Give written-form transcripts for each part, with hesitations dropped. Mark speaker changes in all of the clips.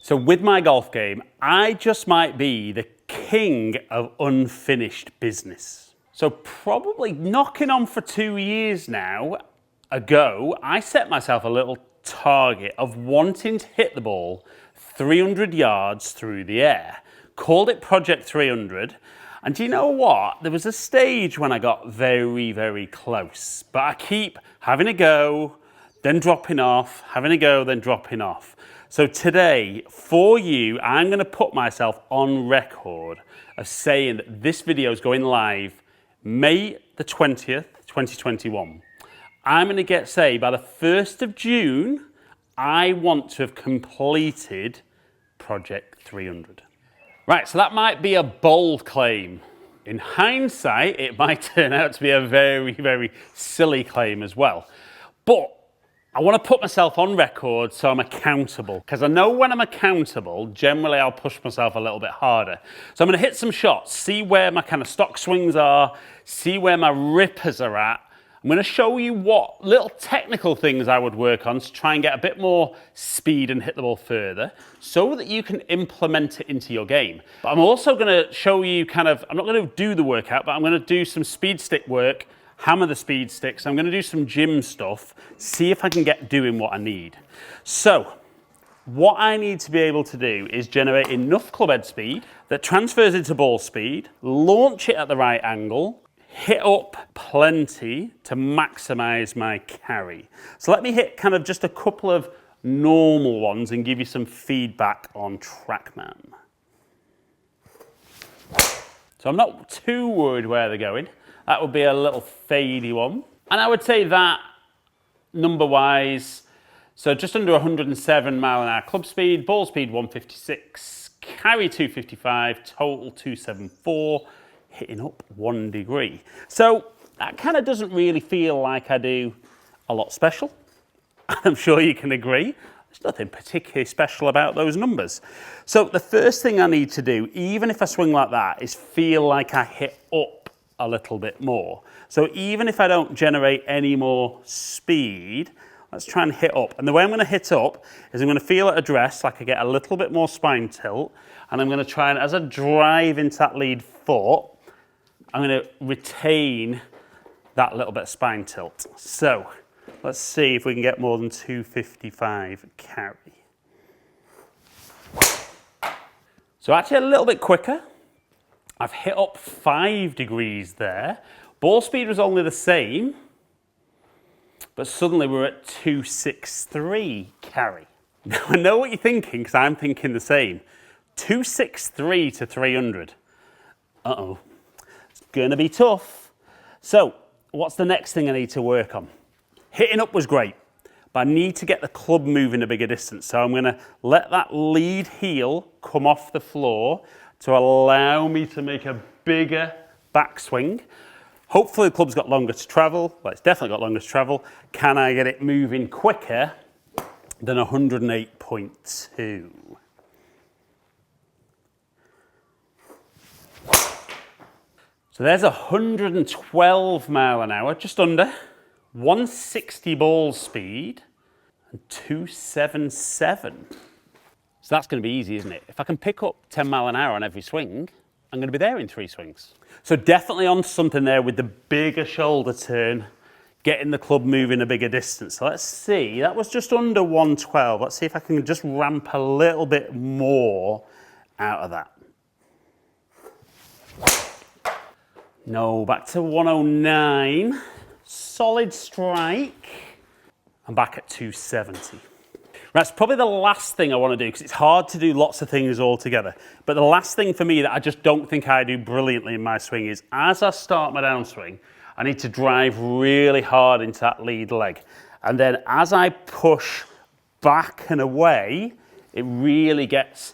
Speaker 1: So with my golf game, I just might be the king of unfinished business. So probably knocking on for 2 years now ago, I set myself a little target of wanting to hit the ball 300 yards through the air. Called it Project 300. And do you know what? There was a stage when I got very, very close, but I keep having a go, then dropping off, having a go, then dropping off. So today, for you, I'm going to put myself on record of saying that this video is going live May the 20th, 2021. I'm going to say by the 1st of June, I want to have completed Project 300. Right, so that might be a bold claim. In hindsight, it might turn out to be a very, very silly claim as well. But I want to put myself on record so I'm accountable, because I know when I'm accountable, generally I'll push myself a little bit harder. So I'm going to hit some shots, see where my kind of stock swings are, see where my rippers are at. I'm going to show you what little technical things I would work on to try and get a bit more speed and hit the ball further so that you can implement it into your game. But I'm also going to show you I'm not going to do the workout, but I'm going to do some speed stick work, hammer the speed sticks. I'm going to do some gym stuff, see if I can get doing what I need. So what I need to be able to do is generate enough club head speed that transfers into ball speed, launch it at the right angle, hit up plenty to maximize my carry. So let me hit kind of just a couple of normal ones and give you some feedback on TrackMan. So I'm not too worried where they're going. That would be a little fadey one. And I would say that number-wise, so just under 107 mile an hour club speed, ball speed 156, carry 255, total 274, hitting up 1 degree. So that kind of doesn't really feel like I do a lot special. I'm sure you can agree. There's nothing particularly special about those numbers. So the first thing I need to do, even if I swing like that, is feel like I hit up a little bit more. So even if I don't generate any more speed, let's try and hit up. And the way I'm going to hit up is I'm going to feel at address like I get a little bit more spine tilt, and I'm going to try and, as I drive into that lead foot, I'm going to retain that little bit of spine tilt. So let's see if we can get more than 255 carry. So actually a little bit quicker. I've hit up 5 degrees there. Ball speed was only the same, but suddenly we're at 263 carry. Now I know what you're thinking, because I'm thinking the same. 263 to 300. Uh-oh. It's going to be tough. So what's the next thing I need to work on? Hitting up was great, but I need to get the club moving a bigger distance. So I'm going to let that lead heel come off the floor to allow me to make a bigger backswing. Hopefully the club's got longer to travel. Well, it's definitely got longer to travel. Can I get it moving quicker than 108.2? So there's 112 mile an hour, just under, 160 ball speed, and 277. So that's going to be easy, isn't it? If I can pick up 10 mile an hour on every swing, I'm going to be there in 3 swings. So definitely on something there with the bigger shoulder turn, getting the club moving a bigger distance. So let's see, that was just under 112. Let's see if I can just ramp a little bit more out of that. No, back to 109. Solid strike. I'm back at 270. That's probably the last thing I want to do, because it's hard to do lots of things all together. But the last thing for me that I just don't think I do brilliantly in my swing is, as I start my downswing, I need to drive really hard into that lead leg. And then as I push back and away, it really gets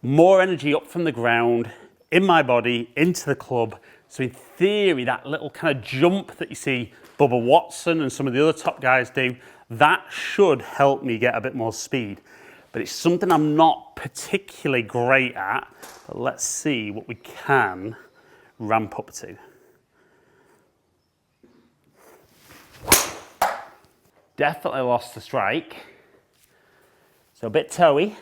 Speaker 1: more energy up from the ground, in my body, into the club. So in theory, that little kind of jump that you see Bubba Watson and some of the other top guys do, that should help me get a bit more speed. But it's something I'm not particularly great at. But let's see what we can ramp up to. Definitely lost the strike. So a bit toey,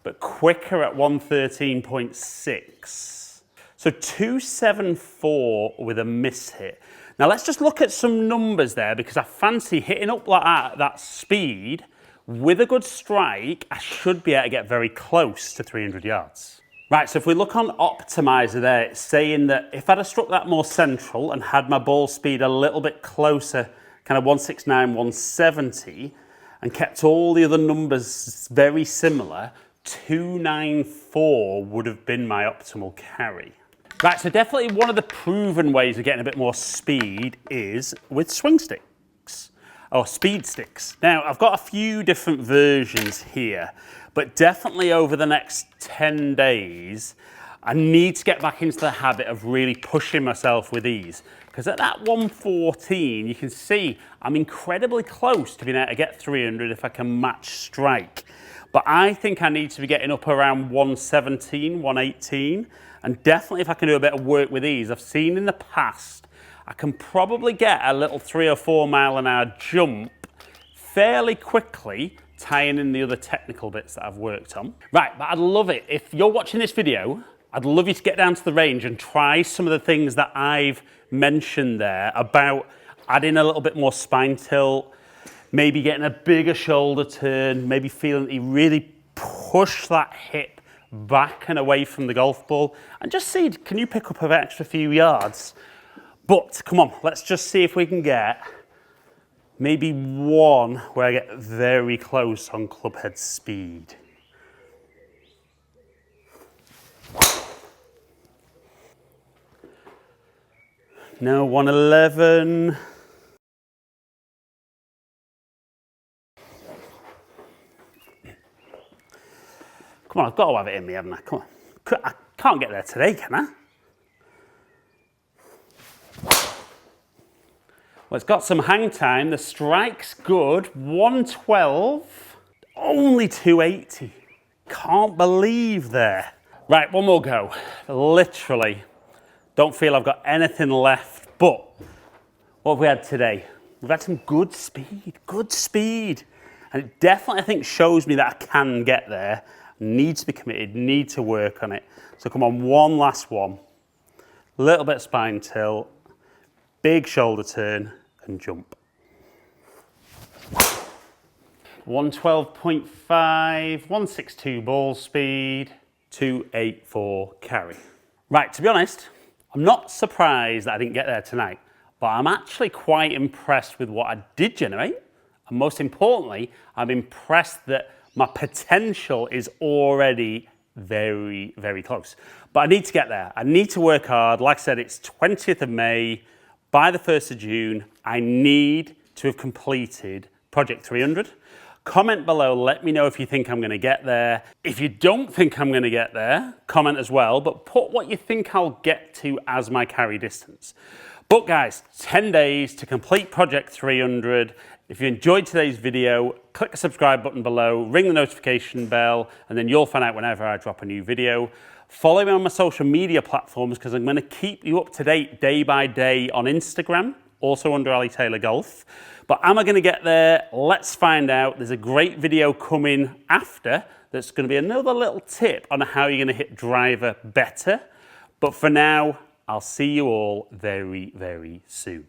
Speaker 1: but quicker at 113.6. So 274 with a miss hit. Now let's just look at some numbers there, because I fancy hitting up like that speed with a good strike. I should be able to get very close to 300 yards. Right, so if we look on Optimizer there, it's saying that if I'd have struck that more central and had my ball speed a little bit closer, kind of 169, 170, and kept all the other numbers very similar, 294 would have been my optimal carry. Right, so definitely one of the proven ways of getting a bit more speed is with swing sticks, or speed sticks. Now, I've got a few different versions here, but definitely over the next 10 days, I need to get back into the habit of really pushing myself with these. Because at that 114, you can see I'm incredibly close to being able to get 300 if I can match strike. But I think I need to be getting up around 117, 118. And definitely if I can do a bit of work with these, I've seen in the past, I can probably get a little 3 or 4 mile an hour jump fairly quickly, tying in the other technical bits that I've worked on. Right, but I'd love it. If you're watching this video, I'd love you to get down to the range and try some of the things that I've mentioned there about adding a little bit more spine tilt, maybe getting a bigger shoulder turn, maybe feeling that you really push that hip back and away from the golf ball, and just see, can you pick up an extra few yards? But come on, let's just see if we can get maybe one where I get very close on club head speed. No, 111. Come on, I've got to have it in me, haven't I? Come on. I can't get there today, can I? Well, it's got some hang time. The strike's good. 112. Only 280. Can't believe there. Right, one more go. Literally. Don't feel I've got anything left. But what have we had today? We've had some good speed. Good speed. And it definitely, I think, shows me that I can get there. Need to be committed, need to work on it. So come on, one last one. Little bit of spine tilt, big shoulder turn, and jump. 112.5, 162 ball speed, 284 carry. Right, to be honest, I'm not surprised that I didn't get there tonight, but I'm actually quite impressed with what I did generate. And most importantly, I'm impressed that my potential is already very, very close. But I need to get there. I need to work hard. Like I said, it's 20th of May. By the 1st of June, I need to have completed Project 300. Comment below, let me know if you think I'm going to get there. If you don't think I'm going to get there, comment as well, but put what you think I'll get to as my carry distance. But guys, 10 days to complete Project 300. If you enjoyed today's video, click the subscribe button below, ring the notification bell, and then you'll find out whenever I drop a new video. Follow me on my social media platforms because I'm going to keep you up to date day by day on Instagram, also under Ali Taylor Golf. But am I going to get there? Let's find out. There's a great video coming after that's going to be another little tip on how you're going to hit driver better. But for now, I'll see you all very, very soon.